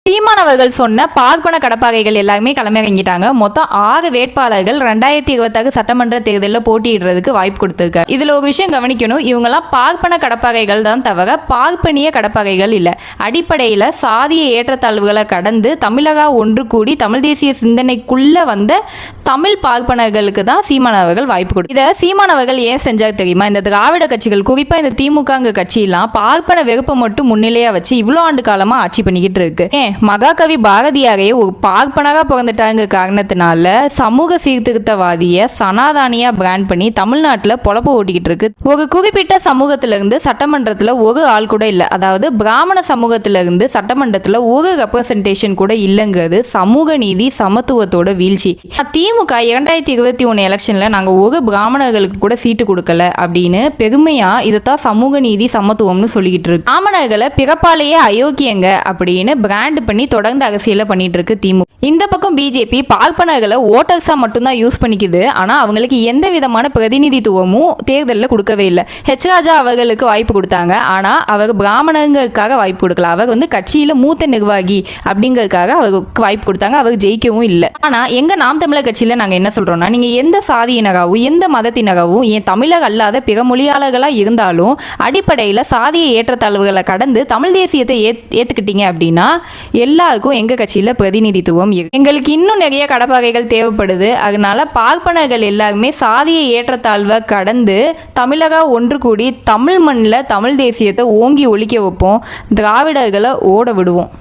சீமானவர்கள் சொன்ன பார்ப்பன கடப்பாகைகள் எல்லாருமே களமிறங்கிட்டாங்க. மொத்தம் 6 வேட்பாளர்கள் 2026 சட்டமன்ற தேர்தலில் போட்டியிடுறதுக்கு வாய்ப்பு கொடுத்துருக்காரு. இதுல ஒரு விஷயம் கவனிக்கணும், இவங்கெல்லாம் பார்ப்பன கடப்பாகைகள் தான் தவிர பார்ப்பனிய கடப்பாகைகள் இல்லை. அடிப்படையில் சாதிய ஏற்றத்தாழ்வுகளை கடந்து தமிழக ஒன்று கூடி தமிழ் தேசிய சிந்தனைக்குள்ள வந்த தமிழ் பார்ப்பனர்களுக்கு தான் சீமானவர்கள் வாய்ப்பு கொடுக்கும். இதை சீமானவர்கள் ஏன் செஞ்சாங்க தெரியுமா? இந்த திராவிட கட்சிகள், குறிப்பா இந்த திமுக கட்சியெல்லாம் பார்ப்பன வெறுப்பை மட்டும் முன்னிலையா வச்சு இவ்வளோ ஆண்டு காலமா ஆட்சி பண்ணிக்கிட்டு இருக்கு. மகாகவி பாரதியாரே ஒரு பார்ப்பனராக பிறந்துட்டாங்க காரணத்தினால சமூக சீர்திருத்தவாதிய சனாதானியா பிராண்ட் பண்ணி தமிழ்நாட்டில் பொழப்பு ஓட்டிக்கிட்டு இருக்கு. ஒரு குறிப்பிட்ட சமூகத்திலிருந்து சட்டமன்றத்தில் ஒரு ஆள் கூட இல்லை, அதாவது பிராமண சமூகத்திலிருந்து சட்டமன்றத்தில் ஒரு ரெப்ரசன்டேஷன் கூட இல்லைங்கிறது சமூக நீதி சமத்துவத்தோட வீழ்ச்சி. திமுக 2021 எலெக்ஷன்ல நாங்கள் ஒரு பிராமணர்களுக்கு கூட சீட்டு கொடுக்கல அப்படின்னு பெருமையா இதைத்தான் சமூக நீதி சமத்துவம்னு சொல்லிக்கிட்டு இருக்கு. பிராமணர்களை பிறப்பாலேயே அயோக்கியங்க அப்படின்னு பிராண்ட் பண்ணி தொடர்ந்து அரசியலை பண்ணிட்டு இருக்கு திமுக. இந்த பக்கம் பிஜேபி பார்ப்பனர்களை ஓட்டர்ஸா மட்டும்தான் யூஸ் பண்ணிக்குது. ஆனா அவங்களுக்கு எந்த விதமான பிரதிநிதித்துவமும் தேர்தலில் கொடுக்கவே இல்லை. ஹெச் ராஜா அவர்களுக்கு வாய்ப்பு கொடுத்தாங்க, ஆனா அவர் பிராமணர்களுக்காக வாய்ப்பு கொடுக்கல. அவர் கட்சியில மூத்த நிர்வாகி அப்படிங்கிறதுக்காக அவருக்கு வாய்ப்பு கொடுத்தாங்க. அவர் ஜெயிக்கவும் இல்லை. ஆனா எங்க நாம் தமிழர் கட்சியில நாங்க என்ன சொல்றோம்னா, நீங்க எந்த சாதியினராகவும் எந்த மதத்தினராகவும் ஏன் தமிழக அல்லாத பிற மொழியாளர்களா இருந்தாலும் அடிப்படையில் சாதிய ஏற்றத்தாழ்வுகளை கடந்து தமிழ் தேசியத்தை ஏத்துக்கிட்டீங்க அப்படின்னா எல்லாருக்கும் எங்க கட்சியில பிரதிநிதித்துவம் இருக்கு. எங்களுக்கு இன்னும் நிறைய கடப்பாகைகள் தேவைப்படுது. அதனால பார்ப்பனர்கள் எல்லாருமே சாதிய ஏற்றத்தாழ்வை கடந்து தமிழக ஒன்று கூடி தமிழ் மண்ணில் தமிழ் தேசியத்தை ஓங்கி ஒழிக்க வைப்போம். திராவிடர்களை ஓட விடுவோம்.